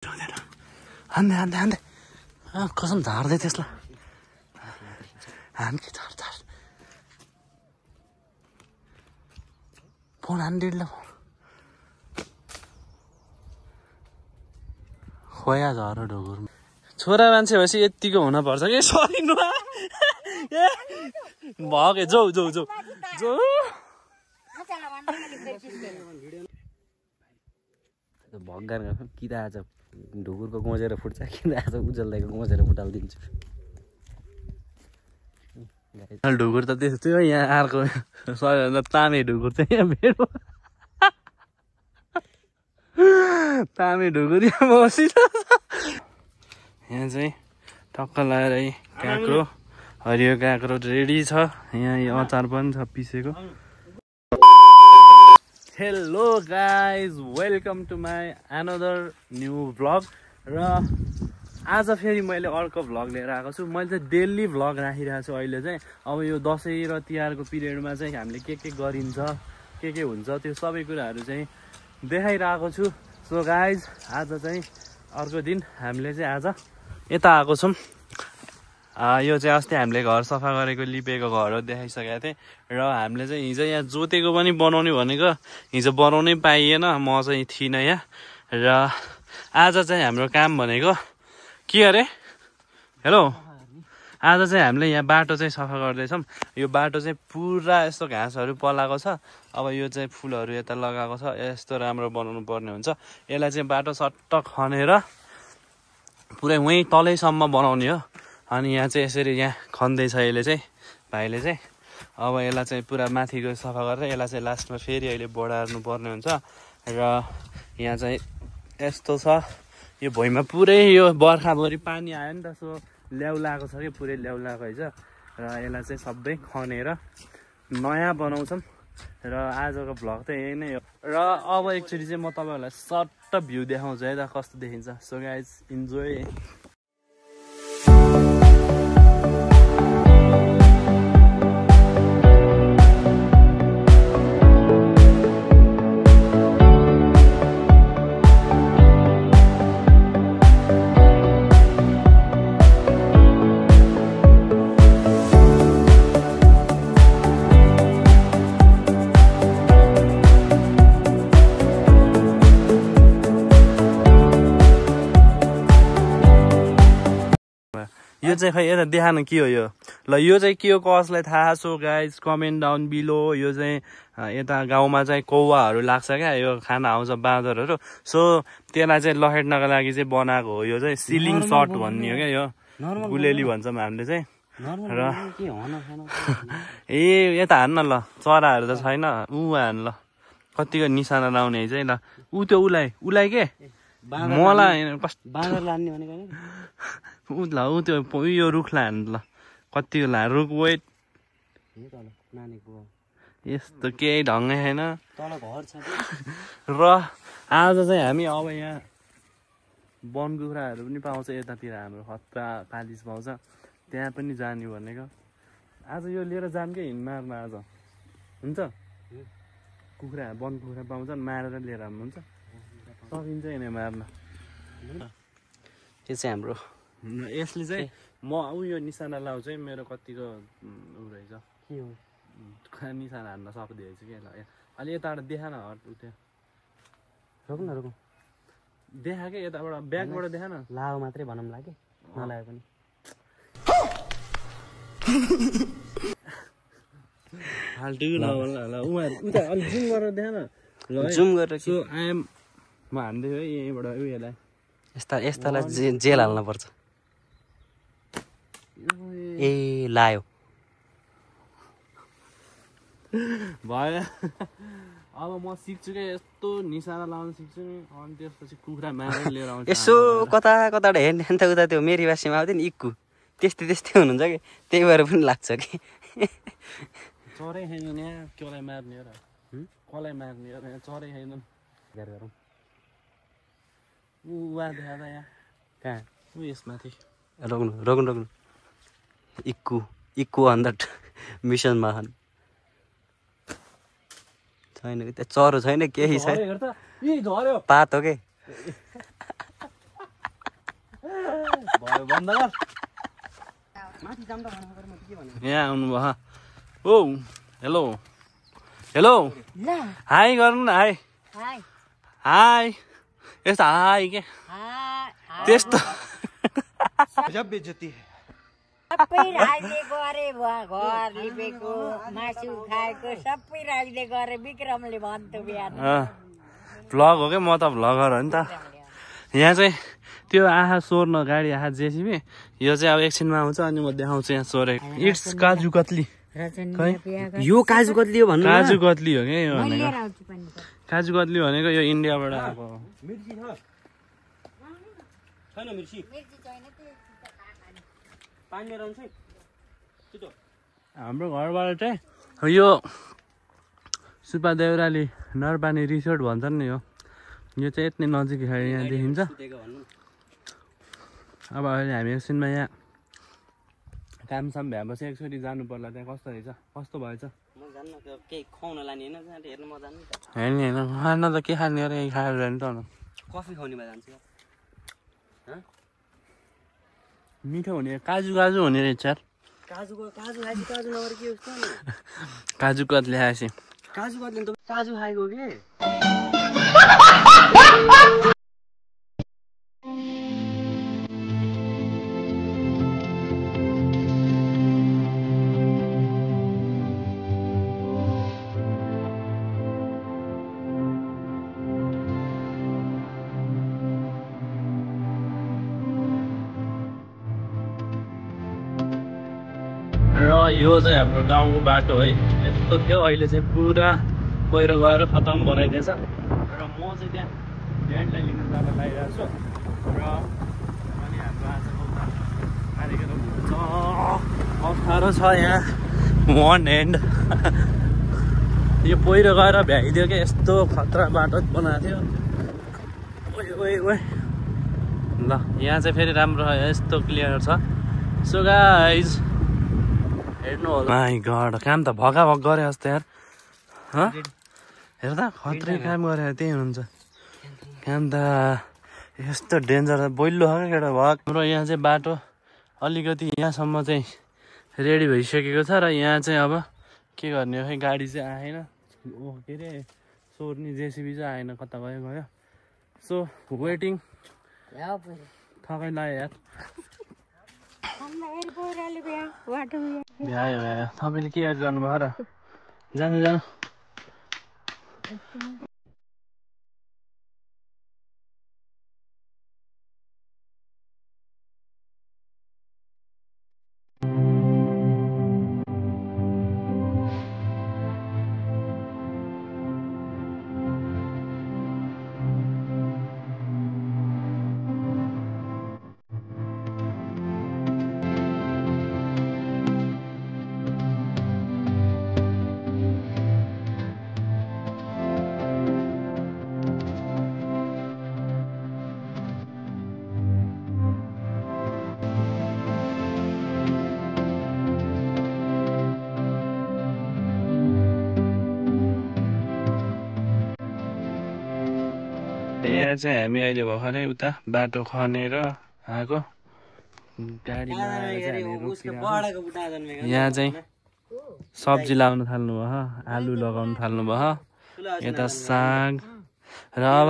हान्दै हान्दै हान्दै कसम झार्दै त्यसलाई हान्के झार झार फोन हान्दिडला खोया झर ढोगुर छोरा मान्छे भएपछि यतिको हुनपर्छ कि सरी नुहा भगे जाउ जाउ जाउ जाउ भगगार कि त आज ढुकुरको गोजेर फुट्छ कि त आज उज्जवलदाईको गोजेर फुटालिदिन्छु ढुकुर त त्यस्तो थियो यहाँ अर्को सबैभन्दा तामे ढुकुर चाहिँ यहाँ मेरो तामे ढुकुर यहाँ बसिरहेछ यहाँ चाहिँ टक्क लगाएर काँक्रो हरियो काँक्रो रेडी छ यहाँ अचार पनि छ पिसेको hello guys welcome to my another new vlog र आज फेरि मैले अर्को भ्लग लिएर आएको छु मैले चाहिँ डेली भ्लग राखिरहेको छु अहिले चाहिँ अब यो दसैँ र तिहारको पिरियडमा चाहिँ हामीले के गरिन्छ के हुन्छ त्यो सबै कुराहरू चाहिँ देखाइरहेको छु सो गाइज आज चाहिँ अर्को दिन हामीले चाहिँ आज यता आएको छौँ यो चाहिँ अस्ति हामीले घर सफा गरेको लिपेको घरहरू देखाइसकेको थिएँ र हामीले चाहिँ हिजो यहाँ जोतेको पनि बनाउने भनेको हिजो बनाउनै पाइएन म चाहिँ थिइनँ यहाँ र आज चाहिँ हाम्रो काम भनेको के अरे हेलो आज चाहिँ हामीले यहाँ बाटो चाहिँ सफा गर्दैछौँ यो बाटो चाहिँ पुरा यस्तो घाँसहरू पलाएको छ अब यो चाहिँ फुलहरू यता लगाएको छ यस्तो राम्रो बनाउनु पर्ने हुन्छ यसलाई चाहिँ बाटो सट्ट खनेर पुरै वहीँ तलैसम्म बनाउने हो अनि यहाँ चाहिँ यसरी यहाँ खन्दैछ यसले चाहिँ भाइले चाहिँ अब यसलाई चाहिँ पुरा माथिको सफा गरेर यसलाई चाहिँ लास्टमा फेरि अहिले बढार्नु पर्ने हुन्छ र यहाँ चाहिँ यस्तो छ यो भुइँमा पुरै यो बर्खाभरि पानी आयो नि त सो ल्याउलाएको छ कि पुरै ल्याउलाएको है र यसलाई चाहिँ सबै खनेर नयाँ बनाउँछौँ र आजको भ्लग चाहिँ यही नै हो र अब एकचोटि चाहिँ म तपाईँहरूलाई सट्ट भ्यू देखाउँछु है त कस्तो देखिन्छ सो गाइज इन्जोय यो चाहिँ खै यता देखाउनु के हो यो ल यो चाहिँ के हो कसलाई थाहा so guys comment down below यो चाहिँ यता गाउँमा चाहिँ कौवाहरू लाग्छ क्या यो खाना आउँछ बाँदरहरू सो त्यसलाई चाहिँ लखेट्नको लागि चाहिँ बनाएको हो यो चाहिँ सिलिङ सर्ट भन्ने हो क्या यो गुलेली भन्छौँ हामीले चाहिँ र ए यता हान्न ल चराहरू त छैन ऊ हान ल कतिको निशाना लाउने चाहिँ ल ऊ त्यो उसलाई के मलाई बाँदर लाने भनेको ऊ ल ऊ त्यो यो रुखलाई हान्नु ल कतिको ला रुख वेट यस्तो केही ढङ्गै छैन र आज चाहिँ हामी अब यहाँ वन कुखुराहरू पनि पाउँछ यतातिर हाम्रो खतरा पालिस पाउँछ त्यहाँ पनि जाने भनेको आज यो लिएर जाम कि हिँड मार्न आज हुन्छ कुखुरा वन कुखुरा पाउँछ मारेर लिएर आउनु हुन्छ सकिन्छ यिनीहरू मार्न यो चाहिँ हाम्रो यसले चाहिँ म उयो निशाना लाउँछु है मेरो कतिको उ रहेछ के हो निशाना हान्न सक्दैछ कि अलि यताबाट देखा न हट उ त्यहाँ रोक्न रोक्नु देखा के यताबाट ब्यागबाट देखा न लाओ मात्रै भनौँ लाग्यो नलायो पनि फाल्टु ल उता अलि जुम गरेर देखा न जुम गरेर सो आइएम म हान्दै है यहीँबाट उयोलाई यस्तालाई जेल हाल्न पर्छ ए लायो भयो अब म सिक्छु क्या यस्तो निशाना लाउनु सिक्छु नि अनि त्यसपछि कुखुरा मारेर लिएर आउँछु यसो कता कताबाट हेर्ने अन्त उता त्यो मेरीवासीमा आउँथ्यो नि इक्कु त्यस्तै हुनुहुन्छ कि त्यही भएर पनि लाग्छ कि चरै खाइदिउँ यहाँ कसलाई मार्ने हो र कसलाई मार्ने हो यहाँ चरै खाइदिउँ गरौँ वा देखा त यहाँ कहाँ ऊ यसमाथि रोक्नु इक्कु अन्त मिसन महान छैन कि त्यहाँ चरो छैन केही छैन पात हो के बन्द गर माथि जाम त भनेर म के भन्नु यहाँ आउनुभयो ओ हेलो हेलो हाई गर्नु न हाई हाई यस्तो हाई के त्यस्तो जब बेइज्जती सबै राखिदिएको अरे घर लिपेको मासु खाएको सबै राखिदिएको अरे विक्रमले भन्थ्यो बिहान भ्लग हो क्या म त भ्लगर हो नि त यहाँ चाहिँ त्यो आहा सोर्न गाडी आहा जेसीबी यो चाहिँ अब एकछिनमा आउँछ अनि म देखाउँछु यहाँ सोरेको इट्स काजु कतली यो काजु कतली हो भन्नु काजु कतली हो क्या यो भनेको काजु कतली भनेको यो इन्डियाबाट आएको हो मिर्ची छैन मिर्ची पानी लिएर आउँछु छिटो हाम्रो घरबाट चाहिँ यो सुब्बा देउराली नरपानी रिसोर्ट भन्छन् नि यो चाहिँ यति नजिक यहाँ देखिन्छ अब अहिले हामी एकछिनमा यहाँ कामसाम भ्याएपछि एकचोटि जानु पर्ला त्यहाँ कस्तो रहेछ कस्तो भएछ होइन खान त के खाने अरे खाएर जाने त कफी खुवाउने भए जान्छ मिठो हुने काजु काजु हुने रहेछ यार काजु खाएपछि काजु नगरे के हुन्छ काजु कतली खाएपछि काजु कतली त काजु खाएको के यो चाहिँ हाम्रो गाउँको बाटो है यस्तो थियो अहिले चाहिँ पुरा पहिरो गएर खतम बनाइदिएछ र म चाहिँ त्यहाँ ल्यान्डलाई लिन जान लागिरहेको छु र अनि हाम्रो आजको कार्यक्रम हुन्छ अप्ठ्यारो छ यहाँ वान एन्ड यो पहिरो गएर भ्याइदियो क्या यस्तो खतरा बाटो बनाएको थियो ओ ल यहाँ चाहिँ फेरि राम्रो यस्तो क्लियर छ सो गाइज हेर्नु होला माई गड काम त भगा भग गरे जस्तो यार हेर्दा खत्रै काम गरे त्यही हुनुहुन्छ काम त यस्तो डेन्जर बोइलो हो क्या केटा भग हाम्रो यहाँ चाहिँ बाटो अलिकति यहाँसम्म चाहिँ रेडी भइसकेको छ र यहाँ चाहिँ अब के गर्ने हो खै गाडी चाहिँ आएन ओ के अरे सोर्ने जेसिबी चाहिँ आएन कता गयो सो वेटिङ थकै लाग्यो यार भ्यायो तपाईँले के याद गर्नुभयो र जानु यहाँ चाहिँ हामी अहिले भर्खरै उता बाटो खनेर आएको गाडीमा यहाँ चाहिँ सब्जी लाउन थाल्नु भयो आलु लगाउन थाल्नु भयो यता साग र अब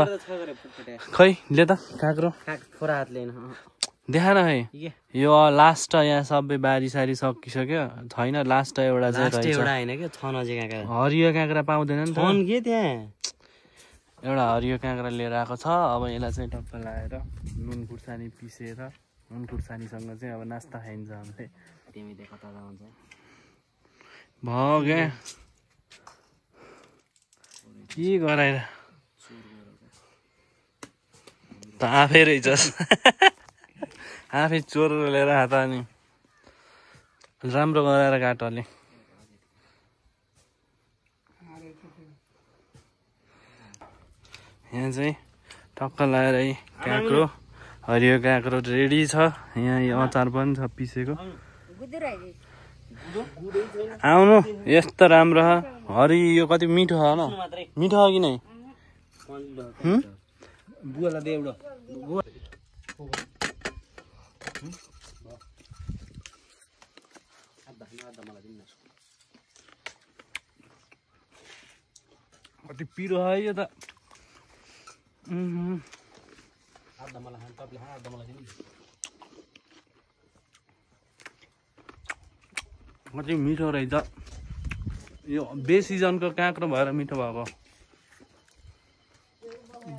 खै ले त काँक्रो देखा न खै यो लास्ट यहाँ सबै बारी सारी सकिसक्यो छैन लास्ट एउटा चाहिँ हरियो काँक्रा पाउँदैन नि त एउटा हरियो काँक्रा लिएर आएको छ अब यसलाई चाहिँ टक्क लगाएर नुन खुर्सानी पिसेर नुन खुर्सानीसँग चाहिँ अब नास्ता खाइन्छ हामीले भयो क्या के गराएर त आफै रहेछस् आफै चोर लिएर हात अनि राम्रो गराएर काट अलि यहाँ चाहिँ टक्क लगाएर काँक्रो हरियो काँक्रो रेडी छ यहाँ अचार पनि छ पिसेको आउनु यस्तो राम्रो छ हरियो कति मिठो छ न मिठो हो कि नै बुवालाई दे एउटा कति पिरो है यो त कति मिठो रहेछ यो बेसिजनको काँक्रो भएर मिठो भएको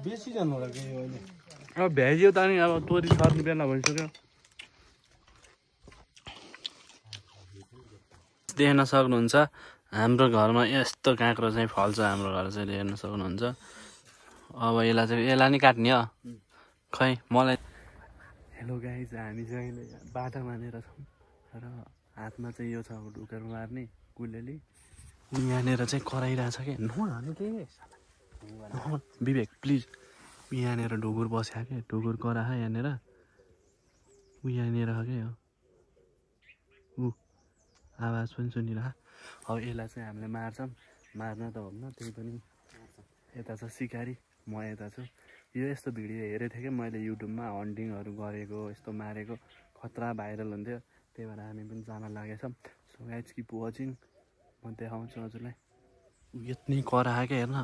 बेसी जानु होला कि अहिले अब भ्याजियो त नि अब तोरी सर्ने बेला भइसक्यो देख्न सक्नुहुन्छ हाम्रो घरमा यस्तो काँक्रो चाहिँ फल्छ हाम्रो घर चाहिँ हेर्न सक्नुहुन्छ अब यसलाई नि काट्ने हो खै मलाई हेलो गाइज हामी चाहिँ अहिले बाटा मानेर छौँ र हातमा चाहिँ यो छ अब ढुकेर मार्ने कुलेली यहाँनिर चाहिँ कराइरहेछ कि नहाल्नु के विवेक प्लिज यहाँनिर ढुकुर बस्या के ढुकुर करा यहाँनिर यहाँनिर के हो आवाज पनि सुनिरह अब यसलाई चाहिँ हामीले मार्छौँ मार्न त हुन्न त्यही पनि यता छ सिकारी म यता छु यो यस्तो भिडियो हेरेको थिएँ कि मैले युट्युबमा हन्टिङहरू गरेको यस्तो मारेको खतरा भाइरल हुन्थ्यो त्यही भएर हामी पनि जान लागेछौँ सो गाइज किप वाचिङ म देखाउँछु हजुरलाई यत्नै करा क्या हेर्न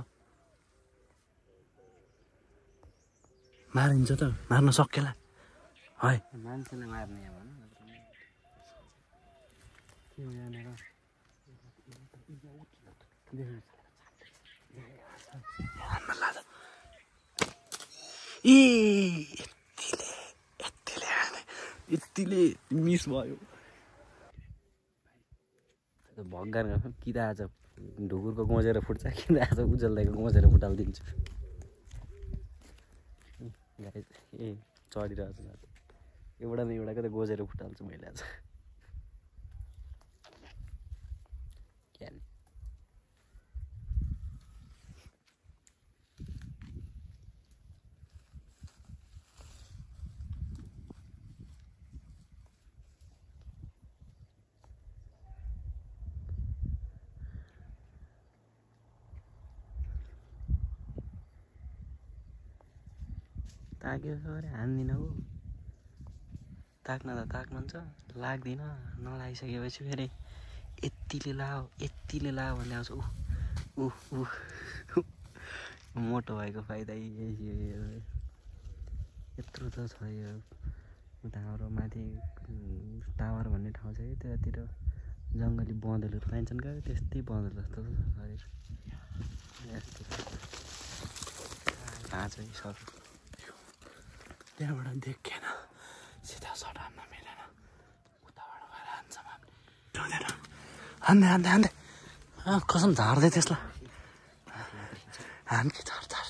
मारिन्छ त मार्न सकेला है मान्छेले मार्ने अब यतिले मिस भयो भग्गार कि त आज ढुकुरको गोजेर फुट्छ कि त आज उज्जवलदाईको गोजेर फुटालिदिन्छु ए चढिरहेको छ एउटा न एउटा त गोजेर फुटाल्छु मैले आज ताक्यो अरे हान्दिनँ हो ताक्न त ताक्नुहुन्छ लाग्दिन नलागिसकेपछि फेरि यतिले लाओ भन्ने आउँछ मोटो भएको फाइदा यत्रो त छ यो उता हाम्रो माथि टावर भन्ने ठाउँ छ कि त्यतातिर जङ्गली बँदेलहरू पाइन्छन् क्या त्यस्तै बँदेल जस्तो शरीर यस्तो आज सर त्यहाँबाट देखेन सिधा सटाउन मिलेन उताबाट गएर हान्छ हान्दै कसम झार्दै त्यसलाई हान कि झार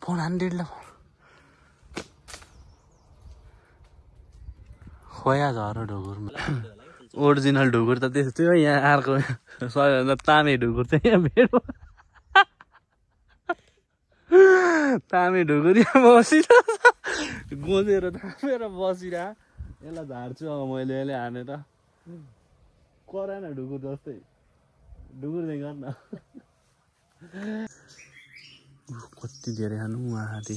फोन हान्दिडला खोया झर ढुकुरमा ओरिजिनल ढुकुर त त्यस्तो हो यहाँ अर्को सबैभन्दा तामे ढुकुर चाहिँ यहाँ भेट्यो तामे ढुकुर यहाँ बसिरहेको गोजेर तामेर बसिरह यसलाई झार्छु अब मैले यसले हानेर कराएन ढुकुर जस्तै ढुकुर चाहिँ गर्न कति धेरै खानु उहाँ हाते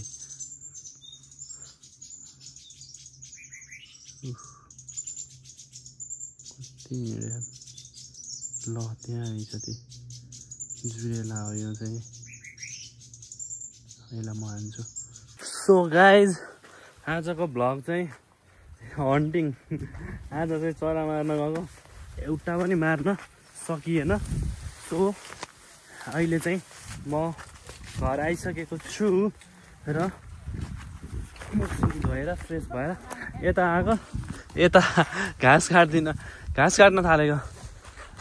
कति हिँड्यो ल त्यहाँ रहेछ ती जुरेला हो यो चाहिँ यसलाई म हान्छु सो गाइज आजको भ्लग चाहिँ हन्टिङ आज चाहिँ चरा मार्न गएको एउटा पनि मार्न सकिएन सो अहिले चाहिँ म घर आइसकेको छु र धोएर फ्रेस भएर यता आएको यता घाँस काट्न थालेको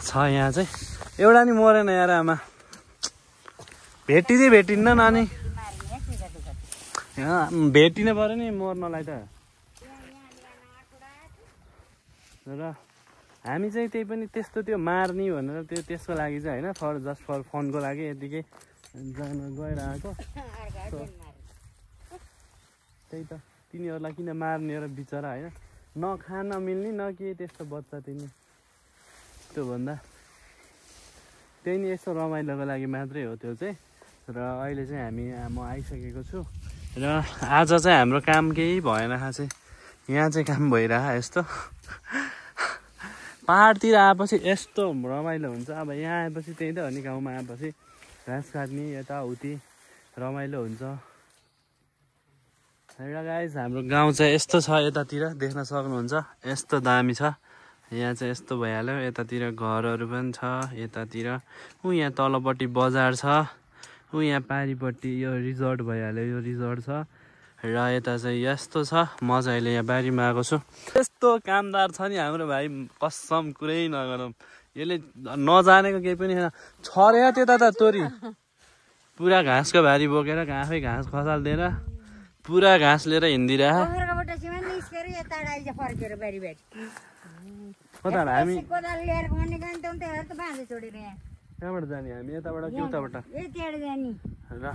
छ यहाँ चाहिँ एउटा नि मरेन यार आमा भेटिन्न नानी भेटिनै पऱ्यो नि मर्नलाई त र हामी चाहिँ त्यही पनि त्यस्तो त्यो मार्ने भनेर त्यसको लागि चाहिँ होइन जस्ट फर फनको लागि यतिकै जान गइरहेको त्यही त तिनीहरूलाई किन मार्ने र बिचरा होइन न खान मिल्ने न के त्यस्तो बच्चा तिनी त्यो भन्दा त्यही नि यस्तो रमाइलोको लागि मात्रै हो त्यो चाहिँ र अहिले चाहिँ म आइसकेको छु र आज चाहिँ हाम्रो काम केही भएन चाहिँ यहाँ चाहिँ काम भइरह यस्तो पाहाडतिर आएपछि यस्तो रमाइलो हुन्छ। अब यहाँ आएपछि त्यही त हो नि, गाउँमा आएपछि घाँस काट्ने यताउति रमाइलो हुन्छ। र गाइस हाम्रो गाउँ चाहिँ यस्तो छ, यतातिर देख्न सक्नुहुन्छ यस्तो दामी छ। यहाँ चाहिँ यस्तो भइहाल्यो, यतातिर घरहरू पनि छ, यतातिर यहाँ तलपट्टि बजार छ, यहाँ पारिपट्टि यो रिजोर्ट भइहाल्यो, यो रिजोर्ट छ। र यता चाहिँ यस्तो छ। म चाहिँ अहिले यहाँ बारीमा आएको छु। यस्तो कामदार छ नि हाम्रो भाइ, कसम कुरै नगरौँ, यसले नजानेको केही पनि छैन। छर्या त्यता त तोरी पुरा घाँसको भारी बोकेर आफै घाँस खसाल्दिएर पुरा घाँस लिएर हिँडिदिरह। कता हामी कहाँबाट जाने, हामी यताबाट कि उताबाट? र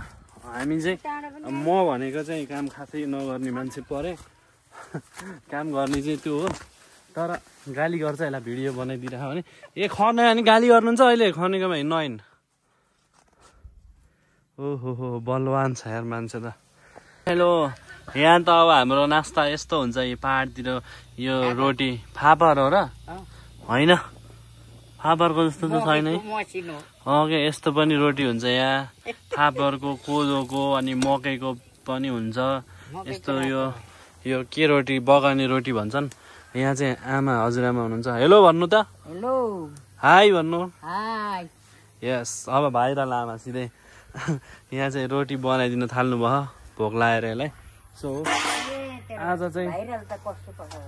हामी चाहिँ म भनेको चाहिँ काम खासै नगर्ने मान्छे परे, काम गर्ने चाहिँ त्यो हो। तर गाली गर्छ यसलाई भिडियो बनाइदिरह भने खने अनि गाली गर्नुहुन्छ अहिले खनेको भाइ नयन। ओहो हो बलवान छ यार मान्छे त। हेलो, यहाँ त अब हाम्रो नास्ता यस्तो हुन्छ यो पाहाडतिर, यो रोटी फापर हो र होइन? फापरको जस्तो त छैन है। ओके, यस्तो पनि रोटी हुन्छ यहाँ, फापरको, कोदोको अनि मकैको पनि हुन्छ। यस्तो यो के रोटी, बगाने रोटी भन्छन्। यहाँ चाहिँ आमा, हजुरआमा हुनुहुन्छ। हेलो भन्नु त, हेलो हाई भन्नु। हाई। यस, अब भाइ र लामा सिधै यहाँ चाहिँ रोटी बनाइदिनु थाल्नु भयो भोक लागेर यसलाई। सो आज चाहिँ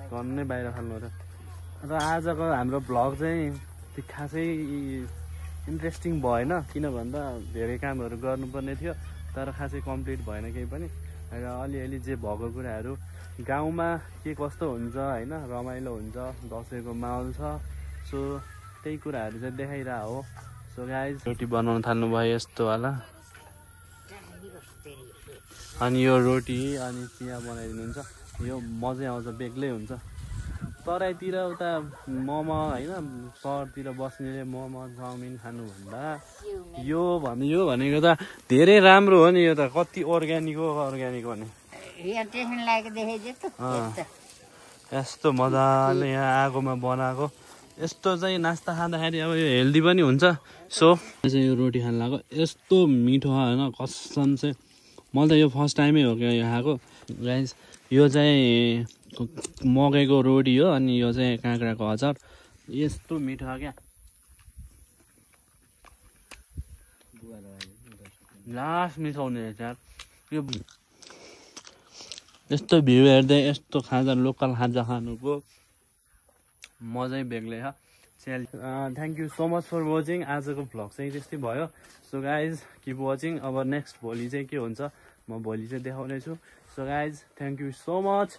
घन्नै बाहिर फाल्नु र आजको हाम्रो भ्लग चाहिँ खासै इन्ट्रेस्टिङ भएन, किन भन्दा धेरै कामहरू गर्नुपर्ने थियो तर खासै कम्प्लिट भएन केही पनि। र अलिअलि जे भएको कुराहरू गाउँमा के कस्तो हुन्छ होइन, रमाइलो हुन्छ, दसैँको माहौल छ, सो त्यही कुराहरू चाहिँ देखाइरह हो। सो गाइज रोटी बनाउन थाल्नु भयो यस्तो वाला, अनि यो रोटी अनि चिया बनाइदिनुहुन्छ। यो मजै आउँछ, बेग्लै हुन्छ। तराईतिर उता मोमो होइन, सहरतिर बस्नेले मोमो चाउमिन खानुभन्दा यो भनेको त धेरै राम्रो हो नि। यो त कति अर्ग्यानिक हो भने यस्तो मजाले यहाँ आगोमा बनाएको यस्तो चाहिँ नास्ता खाँदाखेरि अब यो हेल्दी पनि हुन्छ। सो चाहिँ यो रोटी खान लाग्यो, यस्तो मिठो होइन कसम चाहिँ। मैले त यो फर्स्ट टाइमै हो क्या यो खाएको गाइस। यो चाहिँ मकैको रोटी हो अनि यो चाहिँ काँक्राको अचार, यस्तो मिठो क्या। लास्ट मिठो हुने रहेछ यार यो। यस्तो भ्यू हेर्दै यस्तो खाजा, लोकल खाजा खानुको मजै बेग्लै छ। Thank you so much for watching. आजको भ्लग चाहिँ त्यस्तै भयो। So guys keep watching. अब नेक्स्ट भोलि चाहिँ के हुन्छ म भोलि चाहिँ देखाउने छु। So guys thank you so much.